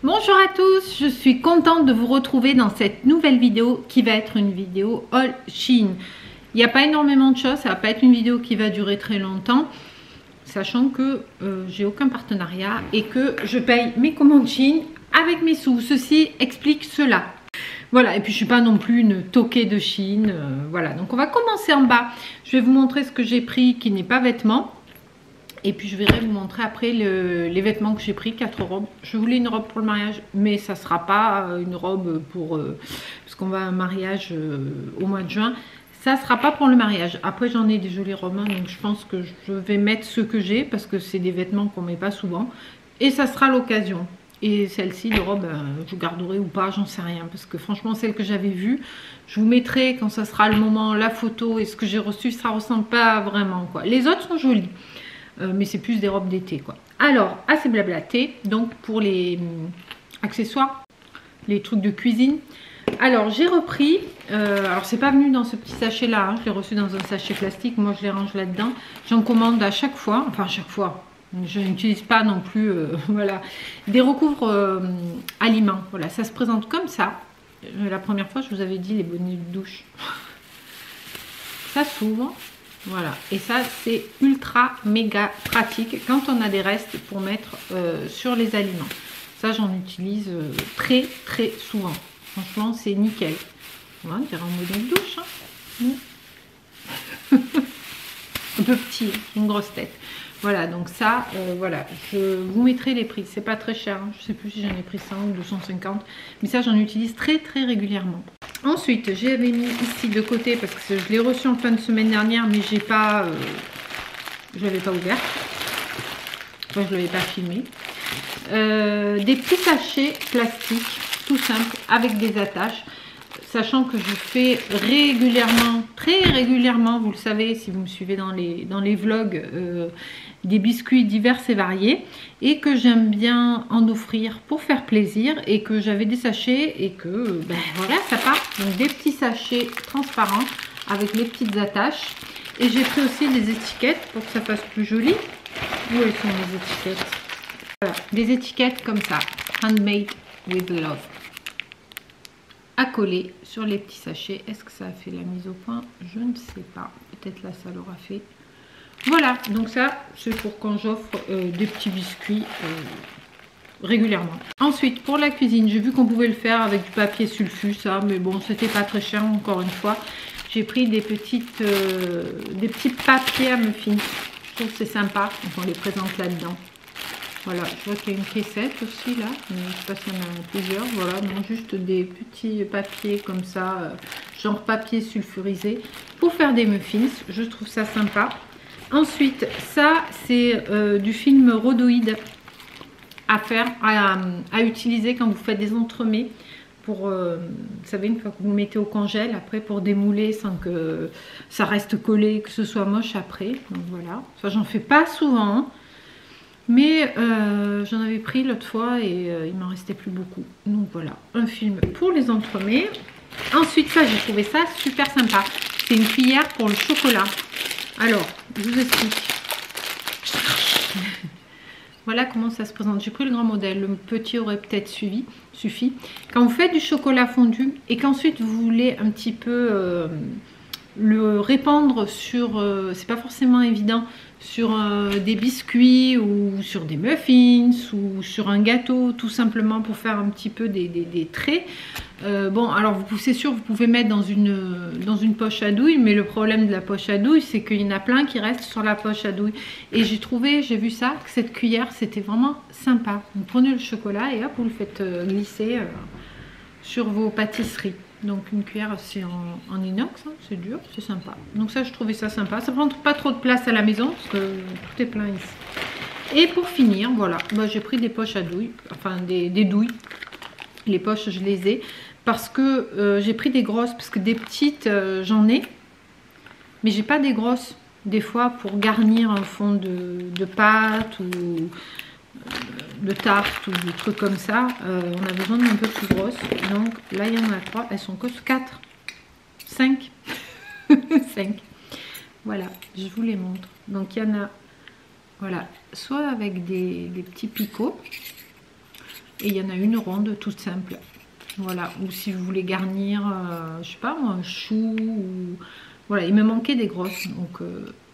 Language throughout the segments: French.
Bonjour à tous, je suis contente de vous retrouver dans cette nouvelle vidéo qui va être une vidéo haul Shein. Il n'y a pas énormément de choses, ça va pas être une vidéo qui va durer très longtemps, sachant que j'ai aucun partenariat et que je paye mes commandes Shein avec mes sous. Ceci explique cela. Voilà, et puis je suis pas non plus une toquée de Shein. Voilà, donc on va commencer en bas. Je vais vous montrer ce que j'ai pris qui n'est pas vêtements. Et puis je vais vous montrer après les vêtements que j'ai pris, 4 robes. Je voulais une robe pour le mariage, mais ça ne sera pas une robe pour... parce qu'on va à un mariage au mois de juin. Ça ne sera pas pour le mariage. Après j'en ai des jolies robes, hein, donc je pense que je vais mettre ce que j'ai, parce que c'est des vêtements qu'on ne met pas souvent. Et ça sera l'occasion. Et celle-ci, de robe, je garderai ou pas, j'en sais rien. Parce que franchement, celle que j'avais vue, je vous mettrai quand ça sera le moment, la photo et ce que j'ai reçu, ça ne ressemble pas vraiment, quoi. Les autres sont jolies. Mais c'est plus des robes d'été, quoi. Alors, assez blablaté, donc pour les accessoires, les trucs de cuisine. Alors, j'ai repris, alors c'est pas venu dans ce petit sachet là, hein, je l'ai reçu dans un sachet plastique, moi je les range là-dedans. J'en commande à chaque fois, enfin à chaque fois, je n'utilise pas non plus, voilà, des recouvres aliments. Voilà, ça se présente comme ça. La première fois, je vous avais dit les bonnets de douche. Ça s'ouvre. Voilà, et ça c'est ultra méga pratique quand on a des restes pour mettre sur les aliments. Ça j'en utilise très souvent. Franchement c'est nickel. Voilà, on dirait un modèle de douche. Hein. Un peu petit, une grosse tête. Voilà, donc ça, voilà, je vous mettrai les prix. C'est pas très cher, hein. Je sais plus si j'en ai pris 100 ou 250. Mais ça j'en utilise très régulièrement. Ensuite, j'avais mis ici de côté parce que je l'ai reçu en fin de semaine dernière, mais j'ai pas, je l'avais pas ouvert. Enfin, je l'avais pas filmé. Des petits sachets plastiques, tout simple, avec des attaches. Sachant que je fais régulièrement, très régulièrement, vous le savez si vous me suivez dans les vlogs, des biscuits divers et variés, et que j'aime bien en offrir pour faire plaisir, et que j'avais des sachets et que ben voilà, ça part. Donc des petits sachets transparents avec les petites attaches, et j'ai pris aussi des étiquettes pour que ça fasse plus joli. Où elles sont les étiquettes? Voilà, des étiquettes comme ça, handmade with love, à coller sur les petits sachets. Est-ce que ça a fait la mise au point? Je ne sais pas, peut-être là ça l'aura fait. Voilà, donc ça c'est pour quand j'offre des petits biscuits régulièrement. Ensuite pour la cuisine, j'ai vu qu'on pouvait le faire avec du papier sulfu, ça, mais bon c'était pas très cher encore une fois. J'ai pris des petits papiers à muffins. Je trouve que c'est sympa, donc on les présente là-dedans. Voilà, je vois qu'il y a une caissette aussi là, mais je sais pas s'il y en a plusieurs. Voilà, non, juste des petits papiers comme ça, genre papier sulfurisé, pour faire des muffins. Je trouve ça sympa. Ensuite, ça c'est du film rhodoïde à faire, à utiliser quand vous faites des entremets. Pour, vous savez, une fois que vous le mettez au congèle, après pour démouler sans que ça reste collé, que ce soit moche après. Donc voilà, ça j'en fais pas souvent. Mais j'en avais pris l'autre fois et il m'en restait plus beaucoup. Donc voilà, un film pour les entremets. Ensuite, ça, j'ai trouvé ça super sympa. C'est une cuillère pour le chocolat. Alors, je vous explique. Voilà comment ça se présente. J'ai pris le grand modèle. Le petit aurait peut-être suffi. Quand vous faites du chocolat fondu et qu'ensuite vous voulez un petit peu le répandre sur, c'est pas forcément évident, sur des biscuits ou sur des muffins ou sur un gâteau, tout simplement pour faire un petit peu des traits. Bon, alors c'est sûr, vous pouvez mettre dans une poche à douille, mais le problème de la poche à douille, c'est qu'il y en a plein qui restent sur la poche à douille. Et j'ai vu ça, que cette cuillère, c'était vraiment sympa. Vous prenez le chocolat et hop, vous le faites glisser sur vos pâtisseries. Donc une cuillère c'est en inox, hein, c'est dur, c'est sympa. Donc ça, je trouvais ça sympa. Ça prend pas trop de place à la maison parce que tout est plein ici. Et pour finir, voilà, moi j'ai pris des poches à douille, enfin des douilles. Les poches, je les ai parce que j'ai pris des grosses, parce que des petites, j'en ai, mais j'ai pas des grosses. Des fois, pour garnir un fond de pâte ou de tarte ou des trucs comme ça, on a besoin d'un peu plus grosse. Donc là, il y en a 3, elles sont que 4, 5. 5. Voilà, je vous les montre. Donc il y en a, voilà, soit avec des petits picots, et il y en a une ronde toute simple. Voilà, ou si vous voulez garnir, je sais pas, un chou, ou... voilà, il me manquait des grosses, donc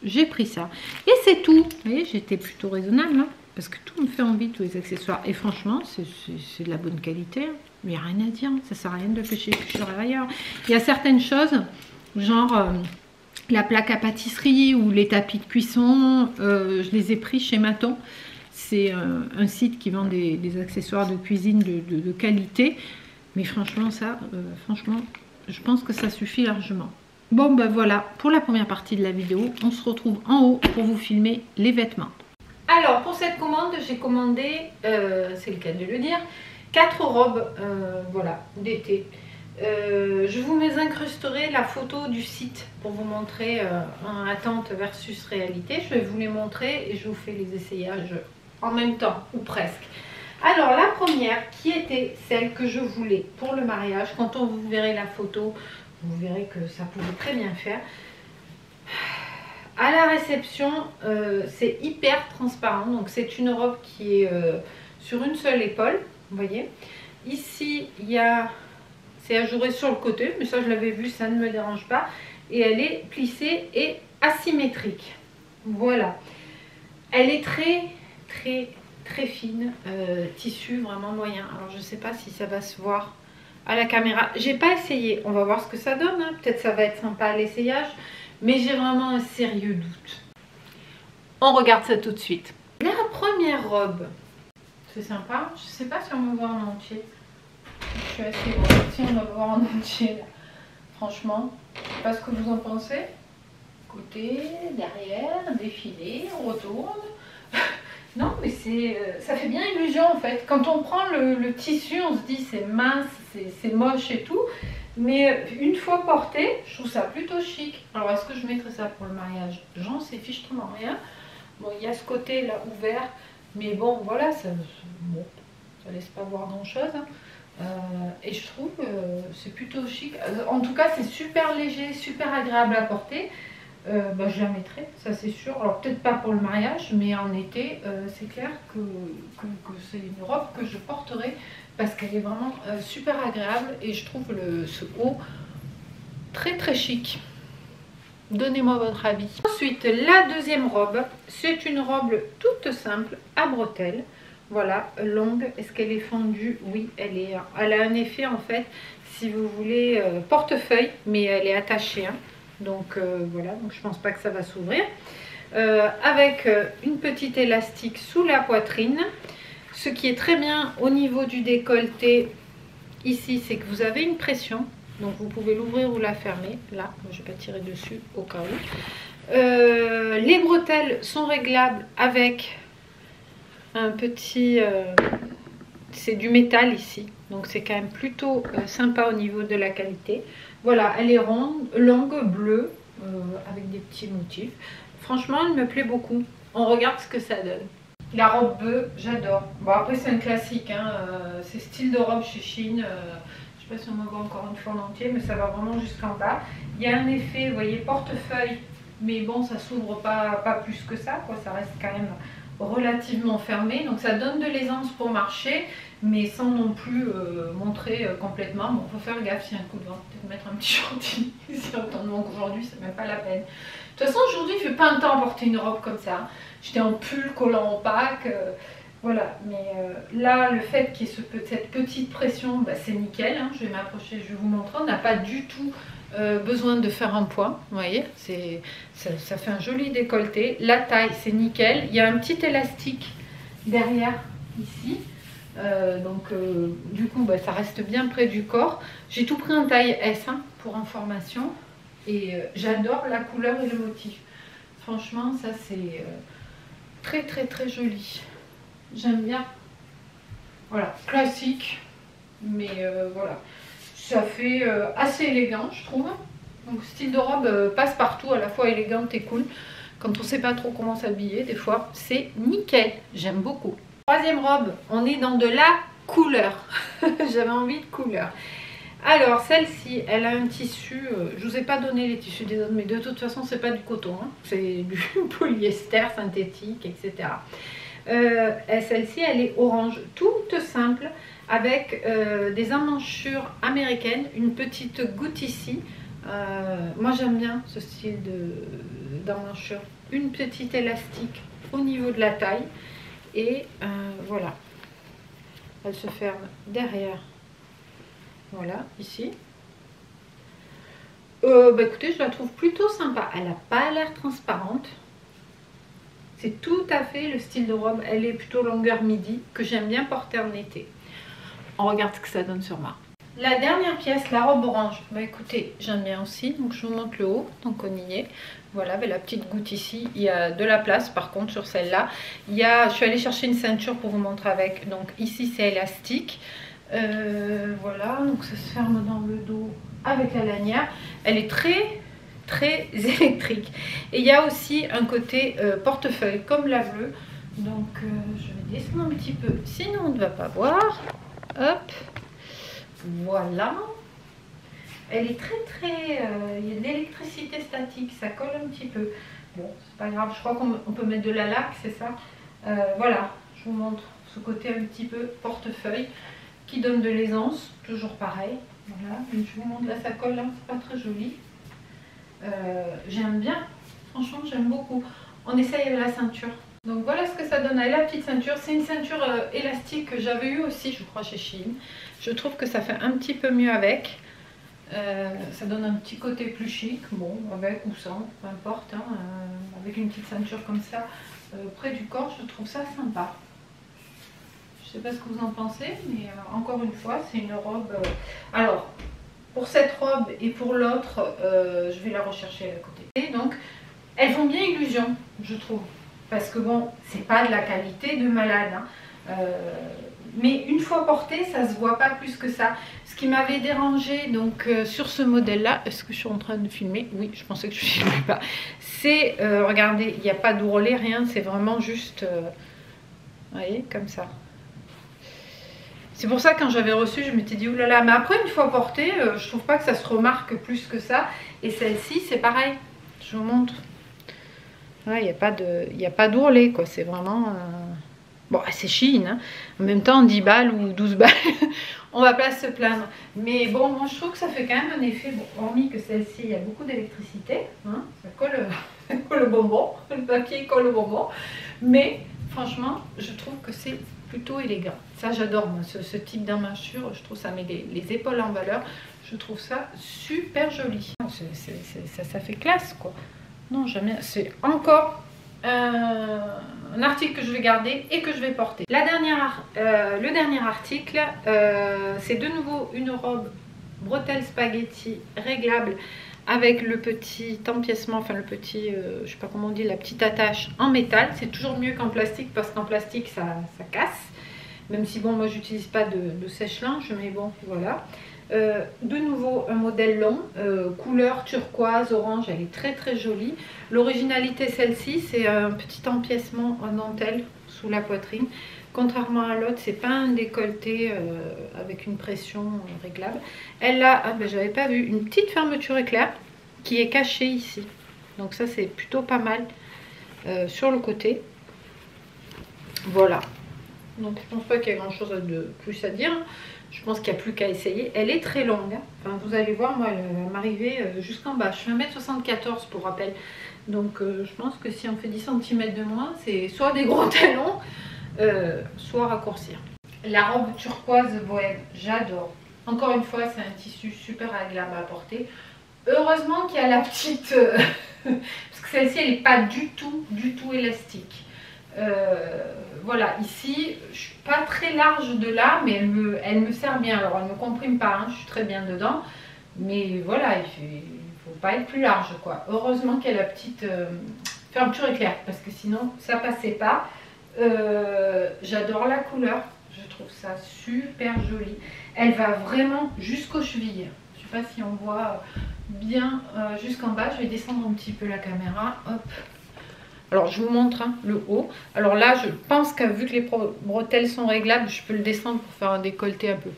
j'ai pris ça. Et c'est tout. Vous voyez, j'étais plutôt raisonnable, hein, parce que tout me fait envie, tous les accessoires. Et franchement, c'est de la bonne qualité. Hein. Il n'y a rien à dire, ça sert à rien de pêcher sur ailleurs. Il y a certaines choses, genre la plaque à pâtisserie ou les tapis de cuisson, je les ai pris chez Maton. C'est un site qui vend des accessoires de cuisine de qualité. Mais franchement, ça, franchement, je pense que ça suffit largement. Bon, ben voilà, pour la première partie de la vidéo, on se retrouve en haut pour vous filmer les vêtements. Alors, pour cette commande, j'ai commandé, c'est le cas de le dire, 4 robes, voilà, d'été. Je vous incrusterai la photo du site pour vous montrer en attente versus réalité. Je vais vous les montrer et je vous fais les essayages en même temps, ou presque. Alors la première qui était celle que je voulais pour le mariage, quand on vous verrez la photo, vous verrez que ça pouvait très bien faire. À la réception, c'est hyper transparent, donc c'est une robe qui est sur une seule épaule, vous voyez. Ici, il y a, c'est ajouré sur le côté, mais ça je l'avais vu, ça ne me dérange pas. Et elle est plissée et asymétrique, voilà. Elle est très fine, tissu vraiment moyen. Alors je sais pas si ça va se voir à la caméra, j'ai pas essayé, on va voir ce que ça donne, hein. Peut-être ça va être sympa à l'essayage, mais j'ai vraiment un sérieux doute. On regarde ça tout de suite. La première robe, c'est sympa, je sais pas si on va voir en entier, je suis assez grande, si on va voir en entier là. Franchement, je sais pas ce que vous en pensez. Côté, derrière, défilé, on retourne. Non, mais ça fait bien illusion en fait. Quand on prend le tissu, on se dit c'est mince, c'est moche et tout. Mais une fois porté, je trouve ça plutôt chic. Alors est-ce que je mettrais ça pour le mariage? J'en sais fichtrement rien. Bon, il y a ce côté là ouvert. Mais bon, voilà, ça laisse pas voir grand chose. Hein. Et je trouve que c'est plutôt chic. En tout cas, c'est super léger, super agréable à porter. Bah, je la mettrai, ça c'est sûr. Alors peut-être pas pour le mariage, mais en été, c'est clair que c'est une robe que je porterai parce qu'elle est vraiment super agréable et je trouve ce haut très chic. Donnez-moi votre avis. Ensuite, la deuxième robe, c'est une robe toute simple à bretelles. Voilà, longue. Est-ce qu'elle est fendue? Oui, elle a un effet en fait, si vous voulez, portefeuille, mais elle est attachée. Hein. Donc voilà, donc je pense pas que ça va s'ouvrir. Avec une petite élastique sous la poitrine. Ce qui est très bien au niveau du décolleté ici, c'est que vous avez une pression. Donc vous pouvez l'ouvrir ou la fermer. Là, moi, je vais pas tirer dessus au cas où. Les bretelles sont réglables avec un petit... c'est du métal ici. Donc c'est quand même plutôt sympa au niveau de la qualité. Voilà, elle est ronde, longue, bleue, avec des petits motifs. Franchement, elle me plaît beaucoup. On regarde ce que ça donne. La robe bœuf, j'adore. Bon, après, c'est un classique. Hein, c'est style de robe chez Shein. Je ne sais pas si on me voit encore une fois en entier, mais ça va vraiment jusqu'en bas. Il y a un effet, vous voyez, portefeuille. Mais bon, ça s'ouvre pas plus que ça, quoi. Ça reste quand même relativement fermé. Donc, ça donne de l'aisance pour marcher, mais sans non plus montrer complètement. Bon, faut faire gaffe s'il y a un coup de vent. Peut-être mettre un petit chantilly. Si autant de manque aujourd'hui, c'est même pas la peine. De toute façon, aujourd'hui, je n'ai pas un temps à porter une robe comme ça. J'étais en pull collant opaque. Voilà, mais là, le fait qu'il y ait cette petite pression, bah, c'est nickel. Hein. Je vais m'approcher, je vais vous montrer. On n'a pas du tout besoin de faire un point. Vous voyez, ça fait un joli décolleté. La taille, c'est nickel. Il y a un petit élastique derrière, ici. Du coup, bah, ça reste bien près du corps. J'ai tout pris en taille S, hein, pour information. Et j'adore la couleur et le motif. Franchement, ça c'est très joli. J'aime bien. Voilà, classique. Mais voilà, ça fait assez élégant, je trouve. Donc style de robe passe-partout, à la fois élégante et cool. Quand on ne sait pas trop comment s'habiller, des fois, c'est nickel. J'aime beaucoup. Troisième robe, on est dans de la couleur. J'avais envie de couleur. Alors celle-ci, elle a un tissu, je vous ai pas donné les tissus des autres, mais de toute façon c'est pas du coton, hein, c'est du polyester synthétique, etc. Celle-ci, elle est orange, toute simple, avec des emmanchures américaines, une petite goutte ici. Moi j'aime bien ce style d'emmanchure, une petite élastique au niveau de la taille, et voilà, elle se ferme derrière. Voilà, ici. Écoutez, je la trouve plutôt sympa. Elle n'a pas l'air transparente. C'est tout à fait le style de robe. Elle est plutôt longueur midi, que j'aime bien porter en été. On regarde ce que ça donne sur moi. La dernière pièce, la robe orange. Écoutez, j'aime bien aussi. Donc je vous montre le haut, donc on y est. Voilà, avec la petite goutte ici. Il y a de la place par contre sur celle-là. Je suis allée chercher une ceinture pour vous montrer avec. Donc ici c'est élastique. Voilà, donc ça se ferme dans le dos avec la lanière. Elle est très électrique. Et il y a aussi un côté portefeuille comme la bleue. Donc je vais descendre un petit peu, sinon on ne va pas voir. Hop, voilà. Elle est il y a de l'électricité statique, ça colle un petit peu. Bon, c'est pas grave, je crois qu'on peut mettre de la laque, c'est ça. Voilà, je vous montre ce côté un petit peu portefeuille qui donne de l'aisance, toujours pareil. Voilà, je vous montre la sacoche là, c'est pas très joli. J'aime bien, franchement j'aime beaucoup. On essaye avec la ceinture. Donc voilà ce que ça donne avec la petite ceinture. C'est une ceinture élastique que j'avais eu aussi, je crois, chez Shein. Je trouve que ça fait un petit peu mieux avec. Ça donne un petit côté plus chic, bon, avec ou sans, peu importe. Hein, avec une petite ceinture comme ça, près du corps, je trouve ça sympa. Je sais pas ce que vous en pensez, mais encore une fois, c'est une robe... Alors, pour cette robe et pour l'autre, je vais la rechercher à côté. Et donc, elles font bien illusion, je trouve. Parce que bon, c'est pas de la qualité de malade. Hein. Mais une fois portée, ça se voit pas plus que ça. Ce qui m'avait dérangé donc sur ce modèle-là, est-ce que je suis en train de filmer? Oui, je pensais que je ne filmais pas. C'est, regardez, il n'y a pas d'ourlet, rien. C'est vraiment juste, vous voyez, comme ça. C'est pour ça que quand j'avais reçu, je m'étais dit oulala, mais après une fois portée, je trouve pas que ça se remarque plus que ça. Et celle-ci, c'est pareil. Je vous montre. Il n'y a pas d'ourlet, quoi. C'est vraiment... Bon, c'est Shein, hein. En même temps, 10 balles ou 12 balles, on va pas se plaindre. Mais bon, moi je trouve que ça fait quand même un effet, bon, hormis que celle-ci, il y a beaucoup d'électricité. Hein, ça colle le bonbon, le papier colle le bonbon. Mais franchement, je trouve que c'est plutôt élégant. Ça j'adore ce type d'emmanchure, je trouve ça met les épaules en valeur, je trouve ça super joli. Ça fait classe quoi. Non, j'aime bien, c'est encore un article que je vais garder et que je vais porter. Le dernier article, c'est de nouveau une robe bretelle spaghetti réglable avec le petit empiècement, enfin le petit, je sais pas comment on dit, la petite attache en métal. C'est toujours mieux qu'en plastique parce qu'en plastique ça casse. Même si bon, moi j'utilise pas de sèche-linge, mais bon, voilà. De nouveau un modèle long, couleur turquoise, orange, elle est très jolie. L'originalité celle-ci, c'est un petit empiècement en dentelle sous la poitrine. Contrairement à l'autre, c'est pas un décolleté avec une pression réglable. Elle a, j'avais pas vu, une petite fermeture éclair qui est cachée ici. Donc ça c'est plutôt pas mal sur le côté. Voilà. Donc je pense pas qu'il y ait grand chose de plus à dire. Je pense qu'il n'y a plus qu'à essayer. Elle est très longue. Hein. Enfin, vous allez voir, moi, elle va m'arriver jusqu'en bas. Je fais 1m74 pour rappel. Donc je pense que si on fait 10 cm de moins, c'est soit des gros talons, soit raccourcir. La robe turquoise bohème, j'adore. Encore une fois, c'est un tissu super agréable à porter. Heureusement qu'il y a la petite... parce que celle-ci, elle n'est pas du tout élastique. Voilà, ici, je suis pas très large de là, mais elle me sert bien. Alors, elle ne me comprime pas, hein, je suis très bien dedans. Mais voilà, il faut pas être plus large, quoi. Heureusement qu'il y a la petite fermeture éclair, parce que sinon, ça passait pas. J'adore la couleur, je trouve ça super joli. Elle va vraiment jusqu'aux chevilles. Je sais pas si on voit bien jusqu'en bas. Je vais descendre un petit peu la caméra. Hop. Alors je vous montre hein, le haut. Alors là je pense que vu que les bretelles sont réglables, je peux le descendre pour faire un décolleté un peu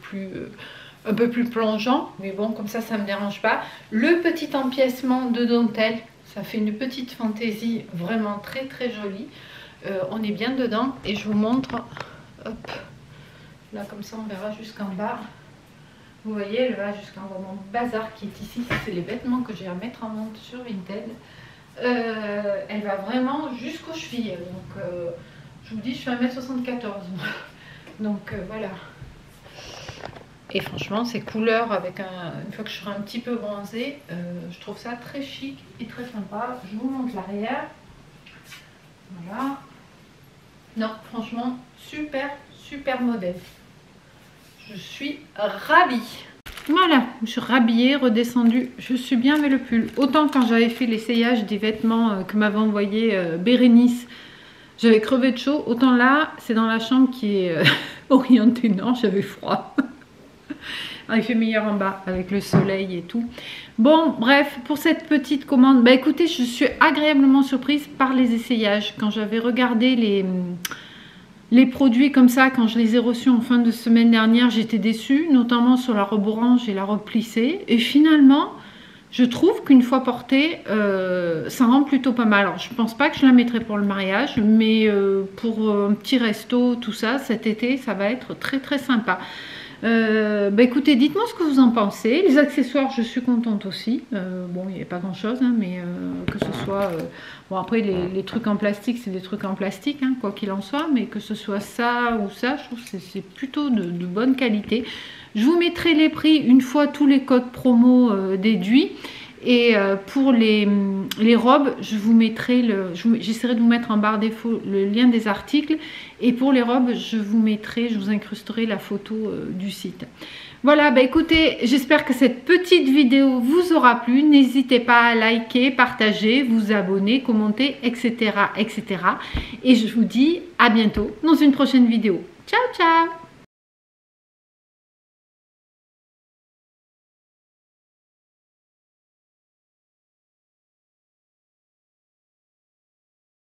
un peu plus plongeant, mais bon, comme ça me dérange pas. Le petit empiècement de dentelle, ça fait une petite fantaisie vraiment très très jolie. On est bien dedans et je vous montre, hop, là comme ça on verra jusqu'en bas. Vous voyez, elle va jusqu'en bas. Mon bazar qui est ici, c'est les vêtements que j'ai à mettre en vente sur Vinted. Elle va vraiment jusqu'aux chevilles. Donc je vous dis, je fais 1m74. Donc voilà. Et franchement, ces couleurs avec une fois que je serai un petit peu bronzée, je trouve ça très chic et très sympa. Je vous montre l'arrière. Voilà. Non, franchement, super, super modèle. Je suis ravie. Voilà, je suis rhabillée, redescendue. Je suis bien avec le pull. Autant quand j'avais fait l'essayage des vêtements que m'avait envoyé Bérénice, j'avais crevé de chaud. Autant là, c'est dans la chambre qui est orientée nord, j'avais froid. Il fait meilleur en bas avec le soleil et tout. Bon, bref, pour cette petite commande, bah écoutez, je suis agréablement surprise par les essayages. Quand j'avais regardé les produits comme ça, quand je les ai reçus en fin de semaine dernière, j'étais déçue, notamment sur la robe orange et la robe plissée. Et finalement, je trouve qu'une fois portée, ça rend plutôt pas mal. Alors, je pense pas que je la mettrai pour le mariage, mais pour un petit resto, tout ça, cet été, ça va être très très sympa. Bah écoutez, dites-moi ce que vous en pensez. Les accessoires, je suis contente aussi. Bon, il n'y a pas grand chose, hein, mais que ce soit... bon, après, les trucs en plastique, c'est des trucs en plastique, hein, quoi qu'il en soit. Mais que ce soit ça ou ça, je trouve que c'est plutôt de bonne qualité. Je vous mettrai les prix une fois tous les codes promo déduits. Et pour les robes, je vous mettrai j'essaierai de vous mettre en barre d'infos le lien des articles. Et pour les robes, je vous incrusterai la photo du site. Voilà, bah écoutez, j'espère que cette petite vidéo vous aura plu. N'hésitez pas à liker, partager, vous abonner, commenter, etc., etc. Et je vous dis à bientôt dans une prochaine vidéo. Ciao, ciao!